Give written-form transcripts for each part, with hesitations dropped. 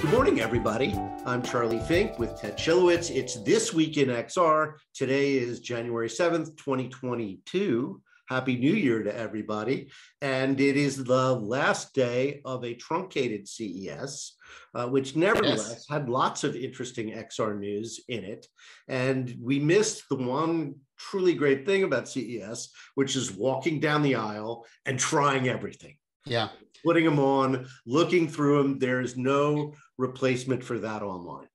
Good morning, everybody. I'm Charlie Fink with Ted Schilowitz. It's This Week in XR. Today is January 7th, 2022. Happy New Year to everybody. And it is the last day of a truncated CES, which nevertheless had lots of interesting XR news in it. And we missed the one truly great thing about CES, which is walking down the aisle and trying everything. Yeah. Putting them on, looking through them. There's no replacement for that online.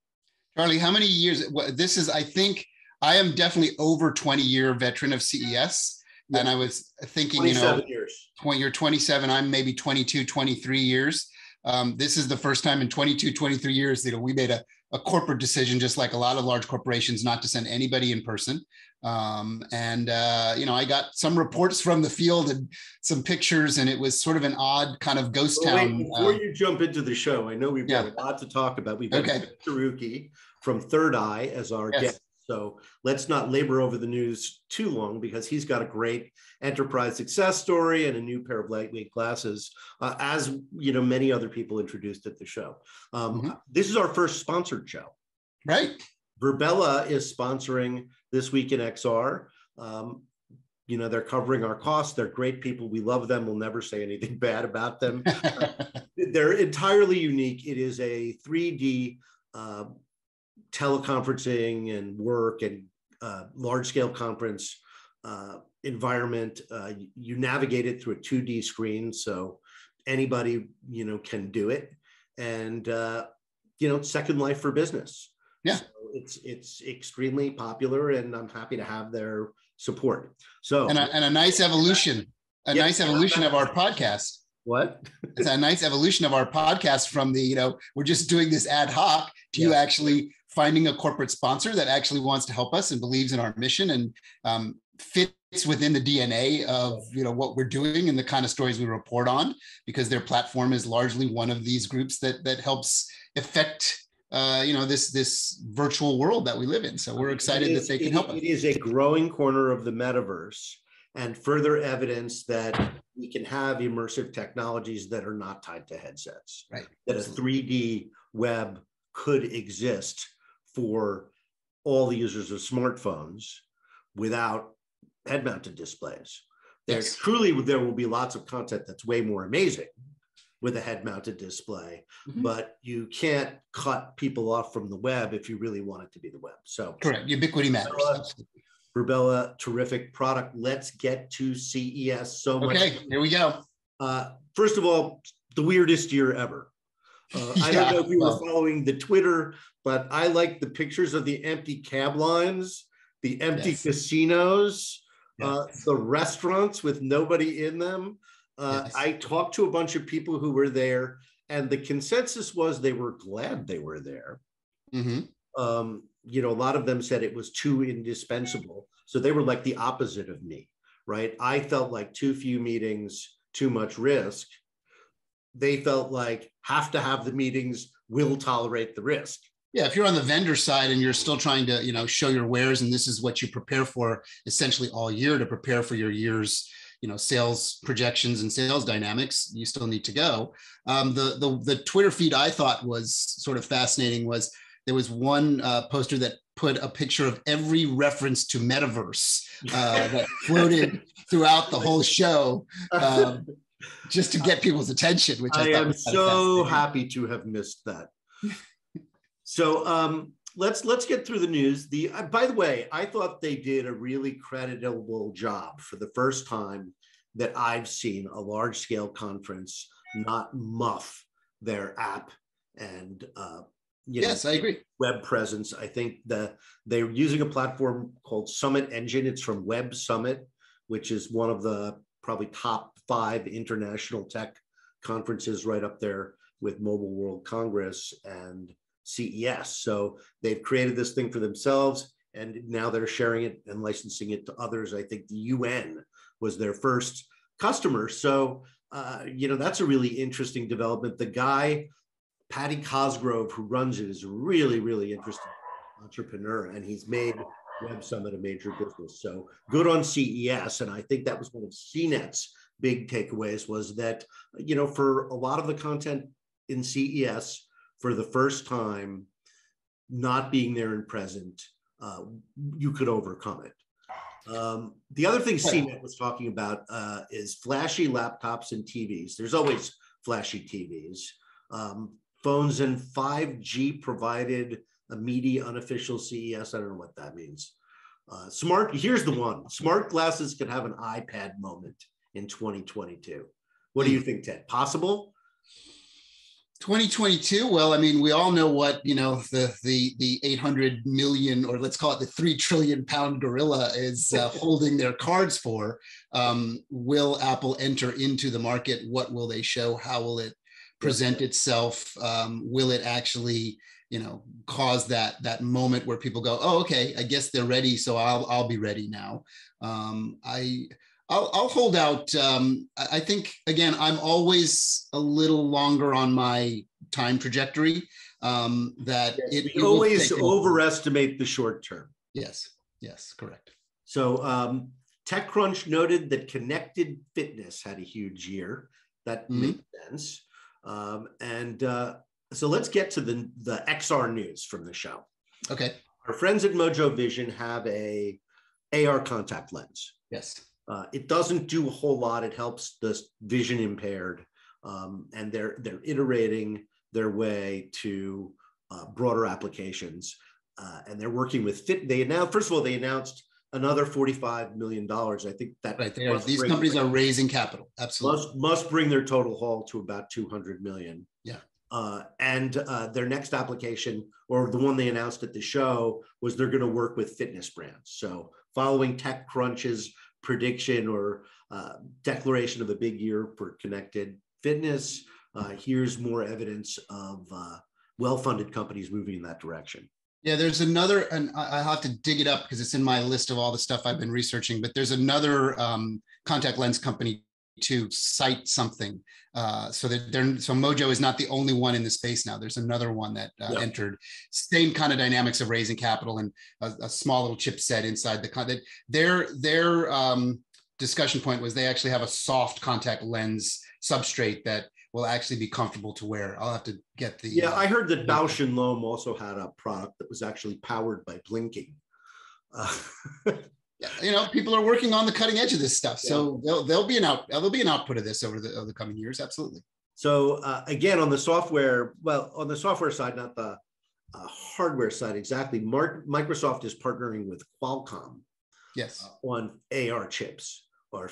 Charlie, how many years? This is, I think, I am definitely over 20-year veteran of CES. Yeah. And I was thinking, 27 years. You're 27, I'm maybe 22, 23 years. This is the first time in 22, 23 years that we made a corporate decision, just like a lot of large corporations, not to send anybody in person. I got some reports from the field and some pictures, and it was sort of an odd kind of ghost town. Before you jump into the show, I know we've got a lot to talk about. We've got Nick Cherukuri from ThirdEye as our guest. So let's not labor over the news too long, because he's got a great enterprise success story and a new pair of lightweight glasses, as many other people introduced at the show. This is our first sponsored show. Right. Virbela is sponsoring This Week in XR. They're covering our costs. They're great people. We love them. We'll never say anything bad about them. They're entirely unique. It is a 3D teleconferencing and work and large-scale conference environment. You navigate it through a 2D screen, so anybody can do it. And Second Life for business. Yeah, so it's extremely popular, and I'm happy to have their support. So and a nice evolution, nice evolution of our podcast. What? It's a nice evolution of our podcast from the we're just doing this ad hoc to you actually finding a corporate sponsor that actually wants to help us and believes in our mission and fits within the DNA of what we're doing and the kind of stories we report on, because their platform is largely one of these groups that helps affect this virtual world that we live in. So we're excited that they can help us. It is a growing corner of the metaverse, and further evidence that we can have immersive technologies that are not tied to headsets. Right. That a 3D web could exist for all the users of smartphones without head-mounted displays. There will be lots of content that's way more amazing with a head-mounted display, but you can't cut people off from the web if you really want it to be the web. So correct, ubiquity matters. Virbela, terrific product. Let's get to CES. So much. Okay, here we go. First of all, the weirdest year ever. I don't know if you were following the Twitter, but I like the pictures of the empty cab lines, the empty casinos, the restaurants with nobody in them. I talked to a bunch of people who were there, and the consensus was they were glad they were there. A lot of them said it was too indispensable. So they were like the opposite of me, right? I felt like too few meetings, too much risk. They felt like have to have the meetings, will tolerate the risk. Yeah, if you're on the vendor side and you're still trying to, show your wares, and this is what you prepare for essentially all year to prepare for your year's, sales projections and sales dynamics, you still need to go. The Twitter feed I thought was sort of fascinating was there was one poster that put a picture of every reference to metaverse that floated throughout the whole show. Just to get people's attention, which I am so happy to have missed that. So let's get through the news. By the way, I thought they did a really creditable job for the first time that I've seen a large scale conference not muff their app and yes, I agree. Web presence. I think they're using a platform called Summit Engine. It's from Web Summit, which is one of the probably top 5 international tech conferences, right up there with Mobile World Congress and CES. So they've created this thing for themselves, and now they're sharing it and licensing it to others. I think the UN was their first customer. So, that's a really interesting development. The guy, Patty Cosgrove, who runs it, is a really, really interesting entrepreneur, and he's made Web Summit a major business. So good on CES. And I think that was one of CNET's big takeaways, was that, for a lot of the content in CES, for the first time, not being there and present, you could overcome it. The other thing CNET was talking about is flashy laptops and TVs. There's always flashy TVs. Phones and 5G provided a media unofficial CES. I don't know what that means. Here's the one. Smart glasses could have an iPad moment in 2022. What do you think, Ted? Possible? 2022. Well, I mean, we all know what, the 800 million, or let's call it the 3 trillion pound gorilla is holding their cards for. Will Apple enter into the market? What will they show? How will it present itself? Will it actually, cause that moment where people go, oh, okay, I guess they're ready, so I'll be ready now. I'll hold out. I think, again, I'm always a little longer on my time trajectory. You always overestimate the short term. Yes, correct. So TechCrunch noted that connected fitness had a huge year. That makes sense. So let's get to the XR news from the show. Okay. Our friends at Mojo Vision have a AR contact lens. Yes. It doesn't do a whole lot. It helps the vision impaired, and they're iterating their way to broader applications. And they're working with Fit. They announced another $45 million. I think that right. These companies are raising capital. Absolutely. Must bring their total haul to about 200 million. Yeah. And their next application, or the one they announced at the show, was they're going to work with fitness brands. So following TechCrunch's prediction or declaration of a big year for connected fitness, here's more evidence of well-funded companies moving in that direction. Yeah, there's another, and I'll have to dig it up because it's in my list of all the stuff I've been researching, but there's another contact lens company to cite something. So Mojo is not the only one in the space now. There's another one that entered. Same kind of dynamics of raising capital and a small little chipset inside the content. Their discussion point was they actually have a soft contact lens substrate that will actually be comfortable to wear. I'll have to get the... Yeah, I heard that Bausch & Lomb also had a product that was actually powered by blinking. Yeah, people are working on the cutting edge of this stuff, so there'll be an output of this over the coming years. Absolutely. So again, on the software side, not the hardware side exactly. Microsoft is partnering with Qualcomm. Yes. On AR chips, or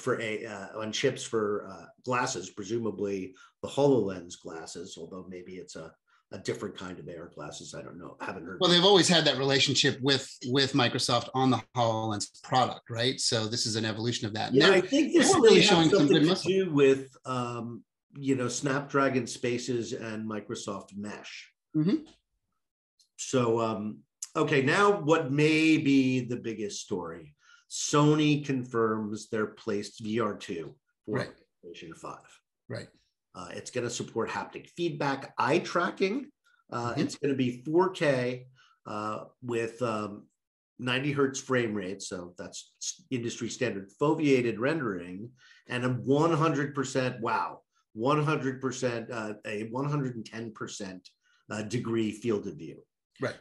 on chips for glasses, presumably the HoloLens glasses, although maybe it's a different kind of AR glasses. I don't know. I haven't heard. Well, they've always had that relationship with Microsoft on the HoloLens product, right? So this is an evolution of that. And I think this really showing something to do with Snapdragon Spaces and Microsoft Mesh. Mm-hmm. So okay, now what may be the biggest story? Sony confirms their placed VR2 for PlayStation 5. Right. It's going to support haptic feedback, eye tracking. It's going to be 4K with 90 hertz frame rate. So that's industry standard foveated rendering, and a 100%, a 110% degree field of view. Right.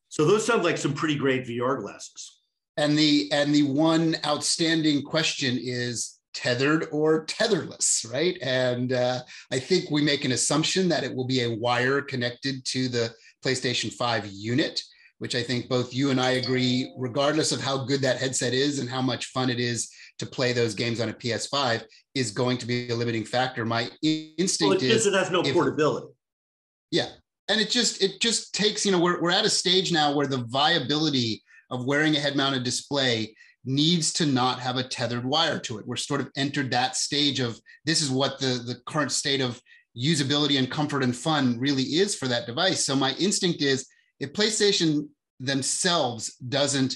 So those sound like some pretty great VR glasses. And the one outstanding question is tethered or tetherless, right? And I think we make an assumption that it will be a wire connected to the PlayStation 5 unit, which I think both you and I agree, regardless of how good that headset is and how much fun it is to play those games on a PS5, is going to be a limiting factor. My instinct is it has no portability. Yeah. And it just takes, we're at a stage now where the viability of wearing a head-mounted display needs to not have a tethered wire to it. We're sort of entered that stage of, this is what the current state of usability and comfort and fun really is for that device. So my instinct is, if PlayStation themselves doesn't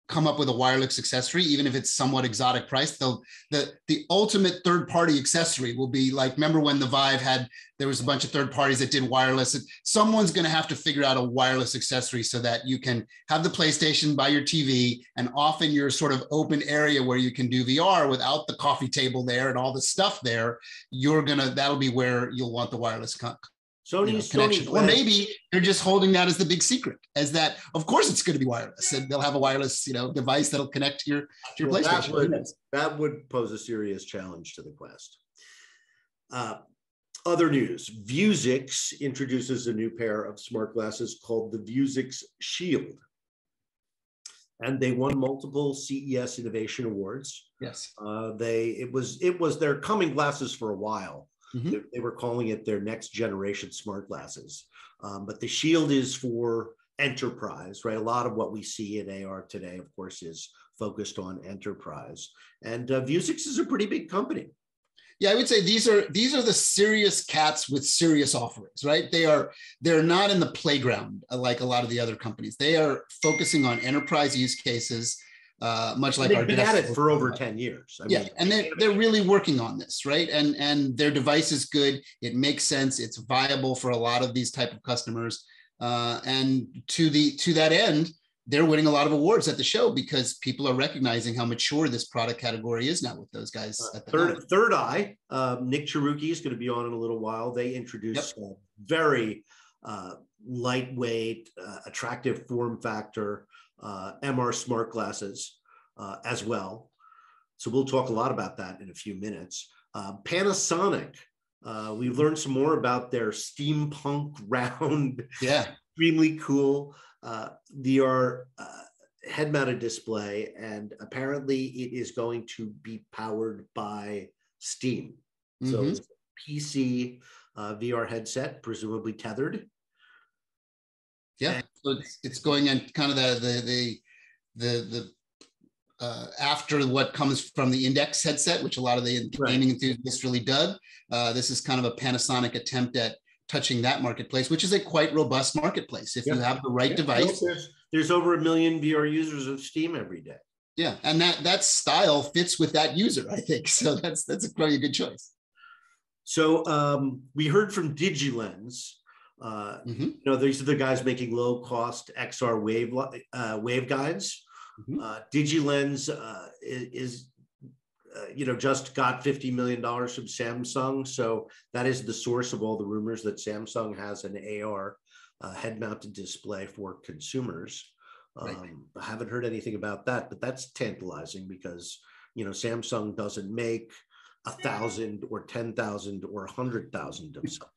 come up with a wireless accessory, even if it's somewhat exotic priced, the ultimate third-party accessory will be like, remember when the Vive there was a bunch of third parties that did wireless. Someone's going to have to figure out a wireless accessory so that you can have the PlayStation by your TV, and off in your sort of open area where you can do VR without the coffee table there and all the stuff there, that'll be where you'll want the wireless connection. Or maybe they're just holding that as the big secret, as that, of course, it's going to be wireless, and they'll have a wireless, device that'll connect to your PlayStation. That would pose a serious challenge to the Quest. Other news: Vuzix introduces a new pair of smart glasses called the Vuzix Shield, and they won multiple CES Innovation Awards. Yes, it was their coming glasses for a while. Mm-hmm. They were calling it their next generation smart glasses, but the Shield is for enterprise, right? A lot of what we see in AR today, of course, is focused on enterprise, and Vuzix is a pretty big company. Yeah, I would say these are the serious cats with serious offerings, right? They're not in the playground like a lot of the other companies. They are focusing on enterprise use cases, much like they've been at it for over 10 years. I mean, and they're really working on this, right? And their device is good. It makes sense. It's viable for a lot of these type of customers. And to that end, they're winning a lot of awards at the show because people are recognizing how mature this product category is now with those guys. At the ThirdEye, Nick Cherukuri is going to be on in a little while. They introduced very lightweight, attractive form factor MR smart glasses as well. So we'll talk a lot about that in a few minutes. Panasonic, we've learned some more about their steampunk round, extremely cool VR head-mounted display, and apparently it is going to be powered by Steam. So it's a PC VR headset, presumably tethered. Yeah, so it's going in kind of the after what comes from the Index headset, which a lot of the gaming enthusiasts really dug. This is kind of a Panasonic attempt at touching that marketplace, which is a quite robust marketplace. If you have the right device, there's over 1 million VR users of Steam every day. Yeah, and that style fits with that user, I think. So that's probably a good choice. So we heard from DigiLens. These are the guys making low-cost XR waveguides. DigiLens is just got $50 million from Samsung. So that is the source of all the rumors that Samsung has an AR head-mounted display for consumers. I haven't heard anything about that, but that's tantalizing because, Samsung doesn't make 1,000 or 10,000 or 100,000 of something.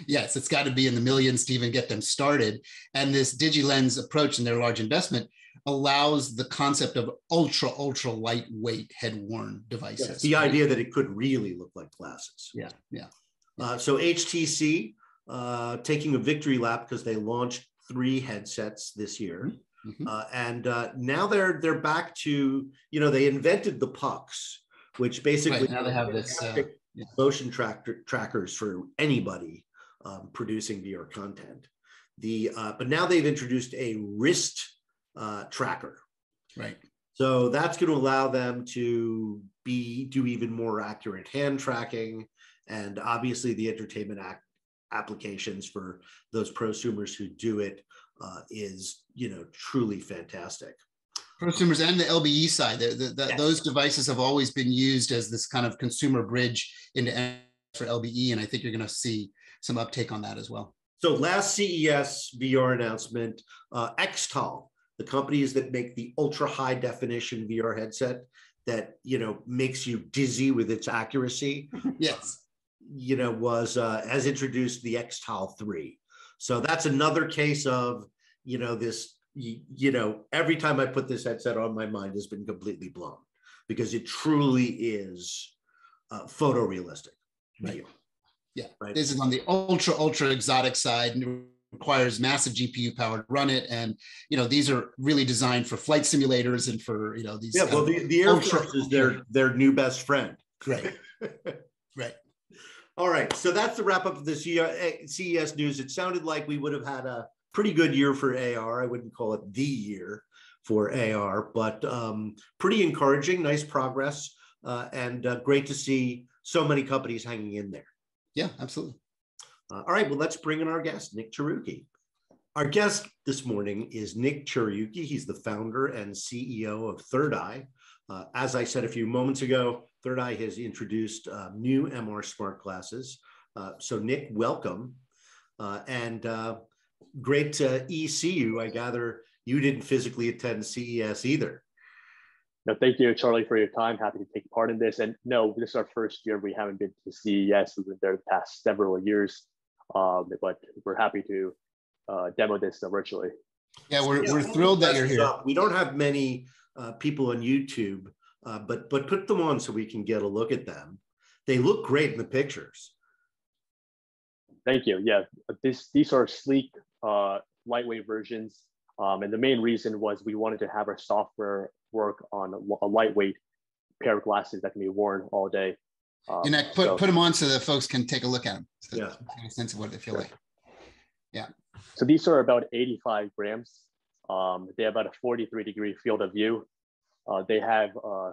Yes, it's got to be in the millions to even get them started. And this DigiLens approach and their large investment allows the concept of ultra lightweight head-worn devices. Yes, the idea that it could really look like glasses. So HTC taking a victory lap because they launched 3 headsets this year. And now they're back to, they invented the pucks, which basically now they have this motion trackers for anybody producing VR content. But now they've introduced a wrist tracker. So that's going to allow them to do even more accurate hand tracking, and obviously the entertainment applications for those prosumers who do it is truly fantastic. Prosumers and the LBE side, those devices have always been used as this kind of consumer bridge into for LBE, and I think you're going to see some uptake on that as well. So last CES VR announcement, Xtile, the companies that make the ultra high definition VR headset that makes you dizzy with its accuracy. Has introduced the Xtile 3. So that's another case of this. Every time I put this headset on, my mind has been completely blown because it truly is photorealistic. This is on the ultra exotic side and requires massive GPU power to run it, and these are really designed for flight simulators and for these. The Air Force is their new best friend. All right, so that's the wrap up of the CES news. It sounded like we would have had a pretty good year for AR. I wouldn't call it the year for AR, but pretty encouraging, nice progress, and great to see so many companies hanging in there. Yeah, absolutely. All right, well, let's bring in our guest, Nick Cherukuri. Our guest this morning is Nick Cherukuri. He's the founder and CEO of ThirdEye. As I said a few moments ago, ThirdEye has introduced new MR smart glasses. So Nick, welcome. and great to see you. I gather you didn't physically attend CES either. No, thank you, Charlie, for your time. Happy to take part in this. And no, this is our first year. We haven't been to CES. We've been there the past several years, but we're happy to demo this virtually. Yeah, we're thrilled that you're here. We don't have many people on YouTube, but put them on so we can get a look at them. They look great in the pictures. Thank you. Yeah, these are sleek, lightweight versions. And the main reason was we wanted to have our software work on a lightweight pair of glasses that can be worn all day. Nick, put them on so that folks can take a look at them. So yeah, get a sense of what they feel like. Yeah. So these are about 85 grams. They have about a 43-degree field of view. They have a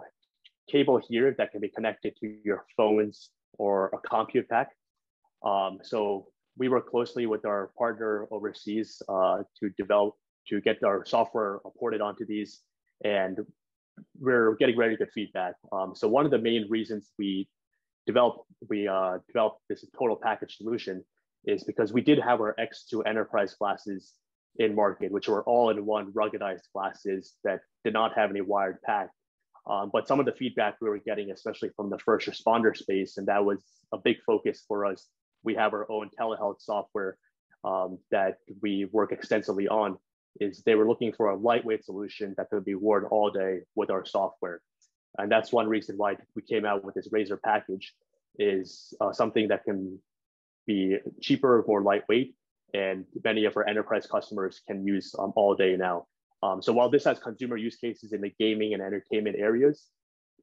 cable here that can be connected to your phones or a compute pack. So we work closely with our partner overseas to get our software ported onto these, and we're getting very good feedback. So one of the main reasons we developed this total package solution is because we did have our X2 enterprise glasses in market, which were all-in-one ruggedized glasses that did not have any wired pack. But some of the feedback we were getting, especially from the first responder space, and that was a big focus for us. We have our own telehealth software that we work extensively on, is they were looking for a lightweight solution that could be worn all day with our software. And that's one reason why we came out with this Razor package, is something that can be cheaper, more lightweight, and many of our enterprise customers can use all day now. So while this has consumer use cases in the gaming and entertainment areas,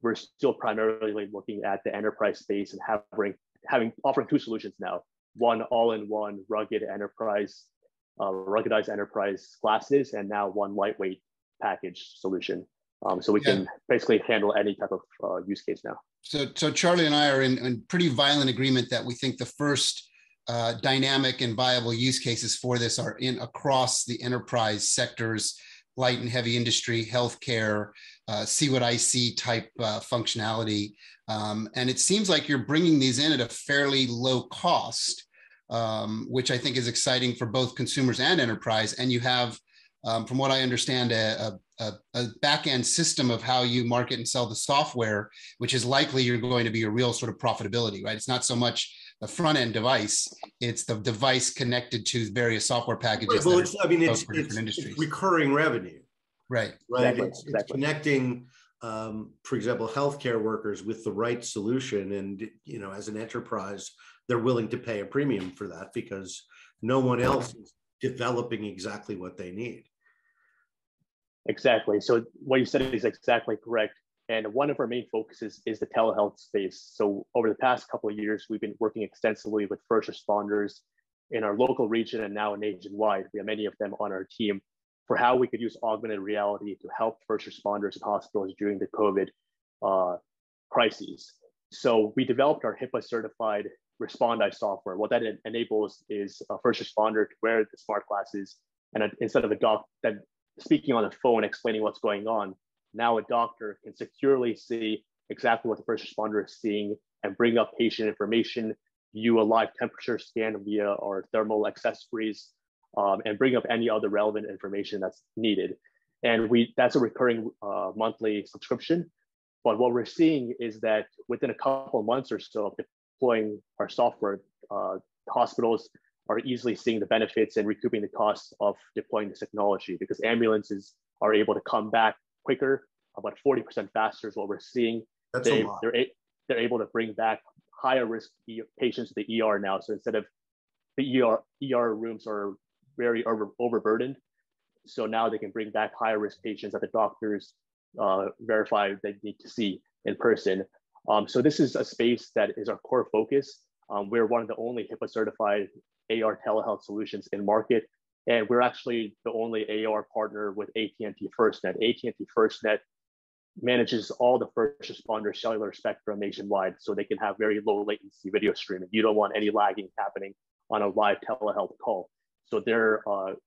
we're still primarily looking at the enterprise space and offering two solutions now: one all-in-one ruggedized enterprise glasses, and now one lightweight package solution. So we can basically handle any type of use case now. So Charlie and I are in pretty violent agreement that we think the first dynamic and viable use cases for this are across the enterprise sectors, light and heavy industry, healthcare, see what I see type functionality. And it seems like you're bringing these in at a fairly low cost, which I think is exciting for both consumers and enterprise. And you have, from what I understand, a back-end system of how you market and sell the software, which is likely you're going to be a real sort of profitability, right? It's not so much the front-end device, it's the device connected to various software packages. Well, it's recurring revenue. Right. Exactly. It's connecting, for example, healthcare workers with the right solution. And, as an enterprise, they're willing to pay a premium for that because no one else is developing exactly what they need. Exactly. So what you said is exactly correct. And one of our main focuses is the telehealth space. So over the past couple of years, we've been working extensively with first responders in our local region and now nationwide. We have many of them on our team for how we could use augmented reality to help first responders and hospitals during the COVID crises. So we developed our HIPAA certified RespondEye software. What that enables is a first responder to wear the smart glasses, and instead of a doc that speaking on the phone explaining what's going on, now a doctor can securely see exactly what the first responder is seeing and bring up patient information, view a live temperature scan via our thermal accessories, and bring up any other relevant information that's needed. And that's a recurring monthly subscription. But what we're seeing is that within a couple of months or so of deploying our software, hospitals are easily seeing the benefits and recouping the costs of deploying this technology, because ambulances are able to come back quicker, about 40% faster is what we're seeing. That's a lot. They're able to bring back higher risk patients to the ER now. So instead of the ER rooms are very overburdened, so now they can bring back higher risk patients that the doctors verify they need to see in person. So this is a space that is our core focus. We're one of the only HIPAA certified AR telehealth solutions in market. And we're actually the only AR partner with AT&T FirstNet. AT&T FirstNet manages all the first responder cellular spectrum nationwide, so they can have very low latency video streaming. You don't want any lagging happening on a live telehealth call. So their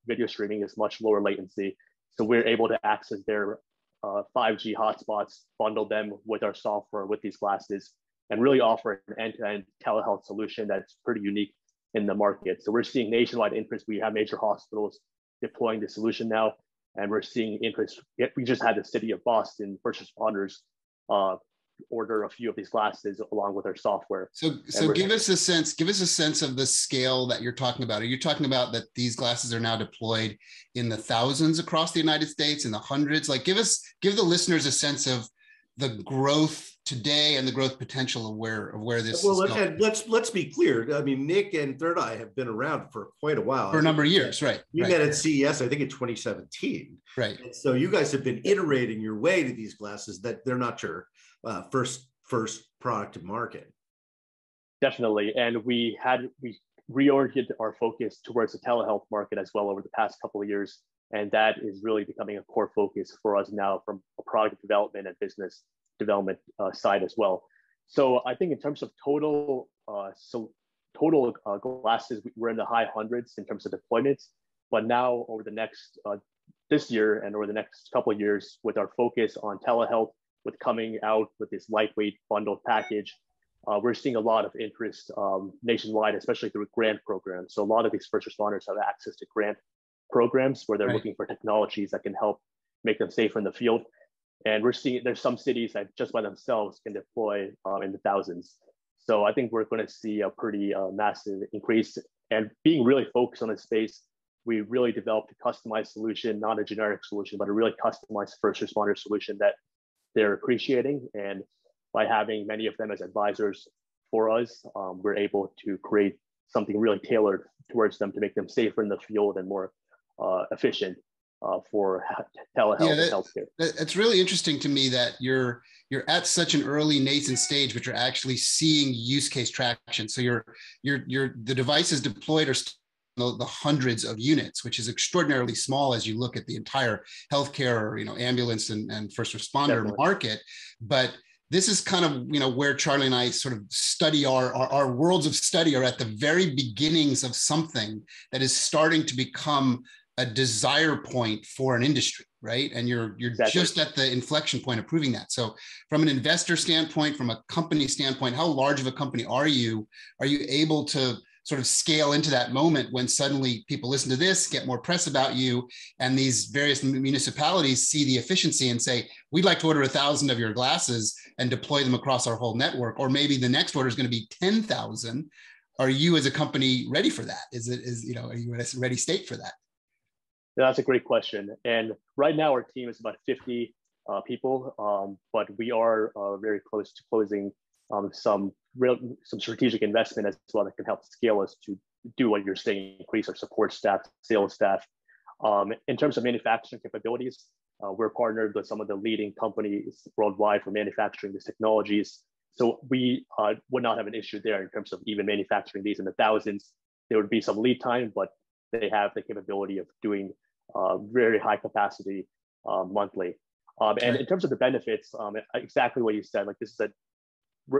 video streaming is much lower latency. So we're able to access their 5G hotspots, bundle them with our software, with these glasses, and really offer an end-to-end telehealth solution that's pretty unique in the market. So we're seeing nationwide interest. We have major hospitals deploying the solution now, and we're seeing interest. We just had the city of Boston first responders order a few of these glasses along with our software. So give us a sense of the scale that you're talking about. Are you talking about that these glasses are now deployed in the thousands across the United States, in the hundreds? Like give the listeners a sense of the growth today and the growth potential of where this is going. And let's be clear. I mean, Nick and ThirdEye have been around for quite a while. For a number of years, right? We met at CES, I think in 2017. Right. And so you guys have been iterating your way to these glasses, that they're not your first product to market. Definitely. And we reoriented our focus towards the telehealth market as well over the past couple of years. And that is really becoming a core focus for us now from a product development and business development side as well. So I think in terms of total glasses, we're in the high hundreds in terms of deployments. But now over the next, this year and over the next couple of years, with our focus on telehealth, with coming out with this lightweight bundled package, we're seeing a lot of interest nationwide, especially through grant programs. So a lot of these first responders have access to grant programs where they're looking for technologies that can help make them safer in the field. And we're seeing there's some cities that just by themselves can deploy in the thousands. So I think we're going to see a pretty massive increase. And being really focused on this space, we really developed a customized solution, not a generic solution, but a really customized first responder solution that they're appreciating. And by having many of them as advisors for us, we're able to create something really tailored towards them to make them safer in the field and more efficient for telehealth and healthcare. It's really interesting to me that you're at such an early nascent stage, but you're actually seeing use case traction. So the devices deployed are the hundreds of units, which is extraordinarily small as you look at the entire healthcare, ambulance and first responder market. But this is kind of, where Charlie and I sort of study our worlds of study are at the very beginnings of something that is starting to become a desire point for an industry, right? And you're just at the inflection point of proving that. So from an investor standpoint, from a company standpoint, how large of a company are you? Are you able to sort of scale into that moment when suddenly people listen to this, get more press about you, and these various municipalities see the efficiency and say, we'd like to order 1,000 of your glasses and deploy them across our whole network, or maybe the next order is going to be 10,000. Are you as a company ready for that? Are you in a ready state for that? That's a great question. And right now our team is about 50 people, but we are very close to closing some strategic investment as well that can help scale us to do what you're saying, increase our support staff, sales staff. In terms of manufacturing capabilities, we're partnered with some of the leading companies worldwide for manufacturing these technologies. So we would not have an issue there in terms of even manufacturing these in the thousands. There would be some lead time, but they have the capability of doing very high capacity monthly. And in terms of the benefits, exactly what you said, like this is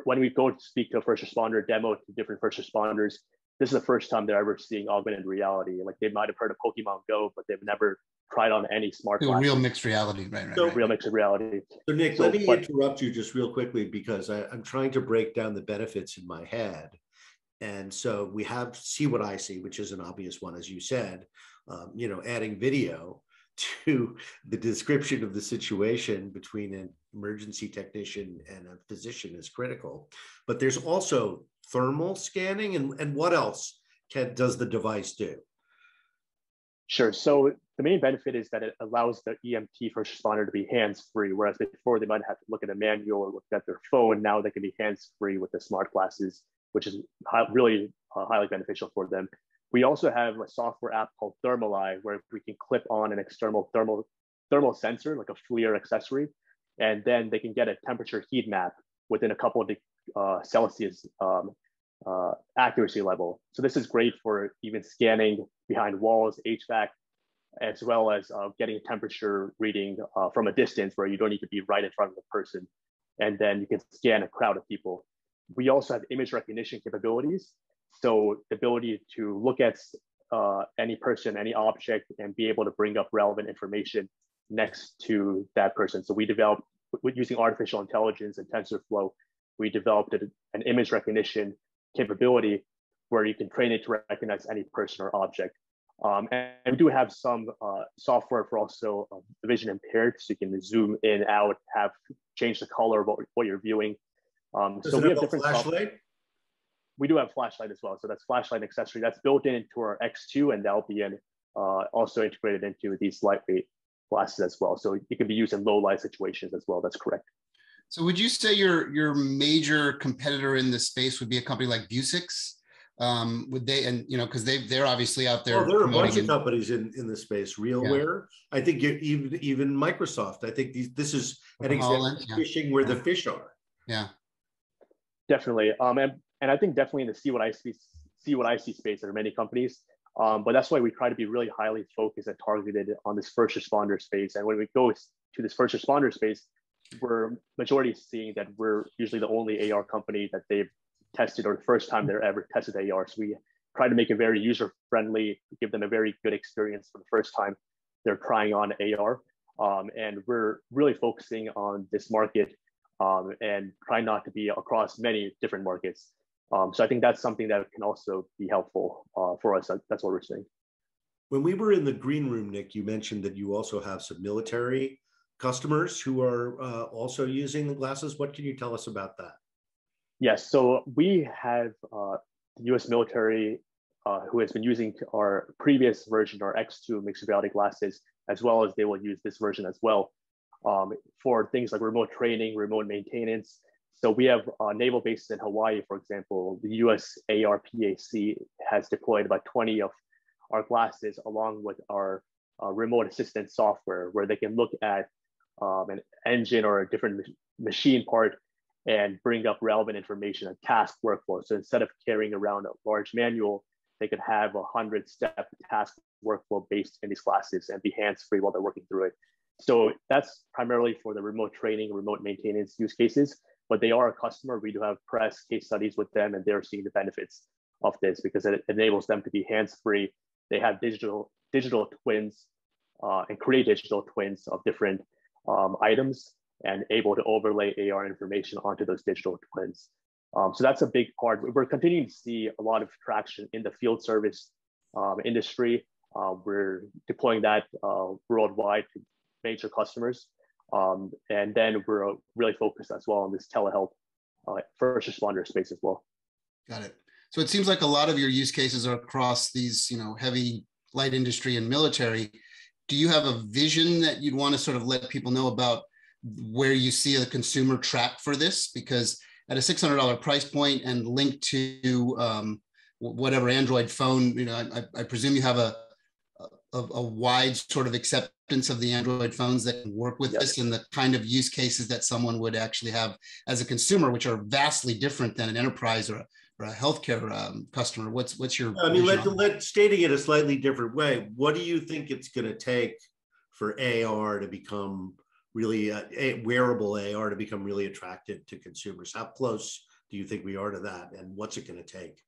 when we go to speak to a first responder, demo to different first responders, this is the first time they're ever seeing augmented reality. Like they might have heard of Pokemon Go, but they've never tried on any smart glasses. Real mixed reality, right? Real mixed reality. So Nick, let me interrupt you just real quickly because I'm trying to break down the benefits in my head. And so we have see what I see, which is an obvious one, as you said, adding video to the description of the situation between an emergency technician and a physician is critical. But there's also thermal scanning, and what else does the device do? Sure. So the main benefit is that it allows the EMT first responder to be hands-free, whereas before they might have to look at a manual or look at their phone. Now they can be hands-free with the smart glasses, which is really highly beneficial for them. We also have a software app called ThermalEye, where we can clip on an external thermal sensor, like a FLIR accessory, and then they can get a temperature heat map within a couple of Celsius accuracy level. So this is great for even scanning behind walls, HVAC, as well as getting a temperature reading from a distance where you don't need to be right in front of the person. And then you can scan a crowd of people. We also have image recognition capabilities. So the ability to look at any person, any object, and be able to bring up relevant information next to that person. So we developed, using artificial intelligence and TensorFlow, we developed an image recognition capability where you can train it to recognize any person or object. And we do have some software for also vision impaired, so you can zoom in, out, change the color of what you're viewing. So we have different flashlight. We do have flashlight as well. So that's flashlight accessory that's built into our X2, and that'll be also integrated into these lightweight glasses as well. So it can be used in low light situations as well. That's correct. So would you say your major competitor in this space would be a company like Vuzix? Would they, and because they're obviously out there. Well, there are a bunch of companies in this space. RealWear, yeah. I think even Microsoft. I think this is an example of fishing where the fish are. Yeah, definitely. And I think definitely in the see what I see space, there are many companies. But that's why we try to be really highly focused and targeted on this first responder space. And when we go to this first responder space, we're majority seeing that we're usually the only AR company that they've tested, or the first time they're ever tested AR. So we try to make it very user friendly, give them a very good experience for the first time they're trying on AR. And we're really focusing on this market and trying not to be across many different markets. So I think that's something that can also be helpful for us. That's what we're seeing. When we were in the green room, Nick, you mentioned that you also have some military customers who are also using the glasses. What can you tell us about that? Yes, so we have the U.S. military who has been using our previous version, our X2 mixed reality glasses, as well as they will use this version as well for things like remote training, remote maintenance. So we have naval bases in Hawaii, for example. The U.S. ARPAC has deployed about 20 of our glasses along with our remote assistance software, where they can look at an engine or a different machine part and bring up relevant information and task workflow. So instead of carrying around a large manual, they could have a 100-step task workflow based in these glasses and be hands-free while they're working through it. So that's primarily for the remote training, remote maintenance use cases, but they are a customer. We do have press case studies with them, and they're seeing the benefits of this because it enables them to be hands-free. They have digital twins and create digital twins of different items and able to overlay AR information onto those digital twins. So that's a big part. We're continuing to see a lot of traction in the field service industry. We're deploying that worldwide to major customers. And then we're really focused as well on this telehealth first responder space as well. Got it. So it seems like a lot of your use cases are across these, heavy light industry and military. Do you have a vision that you'd want to sort of let people know about where you see the consumer track for this? Because at a $600 price point and linked to whatever Android phone, I presume you have a wide sort of acceptance of the Android phones that can work with this, and the kind of use cases that someone would actually have as a consumer, which are vastly different than an enterprise or a healthcare customer. What's your? I mean, stating it a slightly different way. What do you think it's going to take for AR to become really a wearable AR to become really attractive to consumers? How close do you think we are to that, and what's it going to take?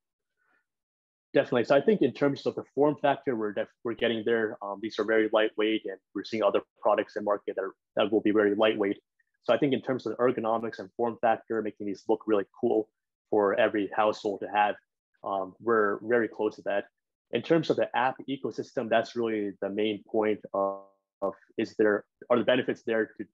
Definitely. So I think in terms of the form factor, we're getting there. These are very lightweight, and we're seeing other products in market that will be very lightweight. So I think in terms of ergonomics and form factor, making these look really cool for every household to have, we're very close to that. In terms of the app ecosystem, that's really the main point of are the benefits there to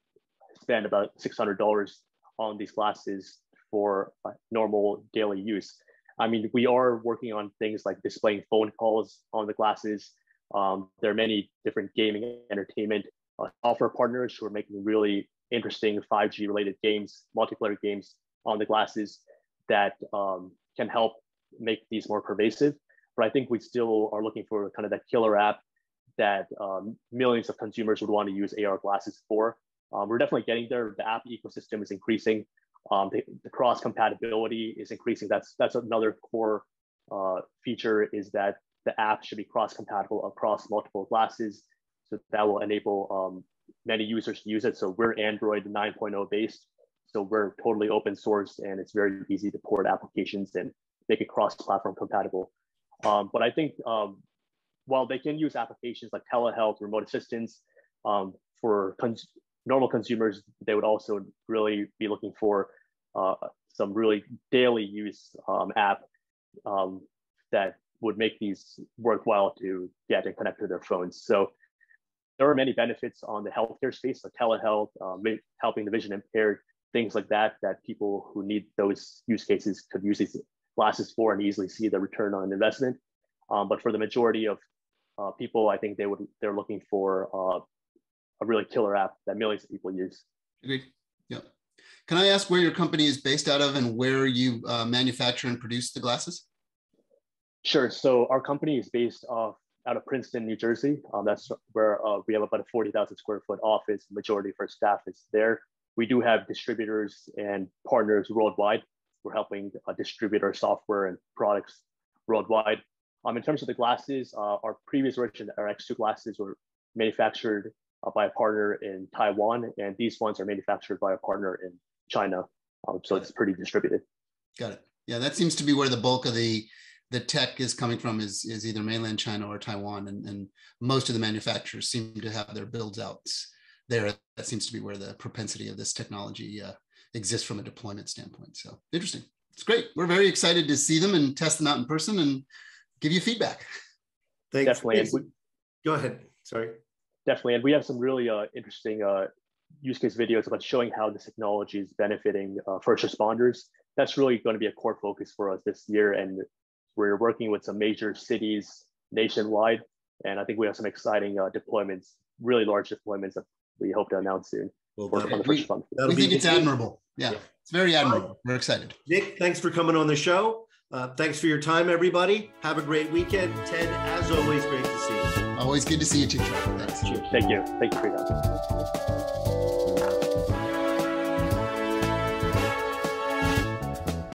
spend about $600 on these glasses for normal daily use. I mean, we are working on things like displaying phone calls on the glasses. There are many different gaming entertainment software partners who are making really interesting 5G related games, multiplayer games on the glasses that can help make these more pervasive. But I think we still are looking for kind of that killer app that millions of consumers would want to use AR glasses for. We're definitely getting there. The app ecosystem is increasing. The cross compatibility is increasing. That's another core feature, is that the app should be cross compatible across multiple glasses. So that will enable many users to use it. So we're Android 9.0 based. So we're totally open source, and it's very easy to port applications and make it cross-platform compatible. But I think while they can use applications like telehealth, remote assistance, for normal consumers, they would also really be looking for some really daily use app that would make these worthwhile to get and connect to their phones. So there are many benefits on the healthcare space, like telehealth, helping the vision impaired, things like that, that people who need those use cases could use these glasses for and easily see the return on investment. But for the majority of people, I think they're looking for a really killer app that millions of people use. Agreed. Yeah. Can I ask where your company is based out of and where you manufacture and produce the glasses? Sure. So our company is based out of Princeton, New Jersey. That's where we have about a 40,000 square foot office. The majority of our staff is there. We do have distributors and partners worldwide. We're helping distribute our software and products worldwide. In terms of the glasses, our previous version, our X2 glasses, were manufactured by a partner in Taiwan, and these ones are manufactured by a partner in China. So it's pretty distributed. Got it. Yeah, that seems to be where the bulk of the tech is coming from, is either mainland China or Taiwan, and most of the manufacturers seem to have their builds out there. That seems to be where the propensity of this technology exists from a deployment standpoint. So interesting. It's great. We're very excited to see them and test them out in person and give you feedback. Thanks. Definitely. Go ahead. Sorry. Definitely. And we have some really interesting use case videos about showing how this technology is benefiting first responders. That's really going to be a core focus for us this year. And we're working with some major cities nationwide. And I think we have some exciting deployments, really large deployments that we hope to announce soon. Well, we think it's admirable. Yeah, it's very admirable. We're excited. Nick, thanks for coming on the show. Thanks for your time, everybody. Have a great weekend. Ted, as always, great to see you. Always good to see you too, Charlie. Thanks. Thank you. Thank you for your time.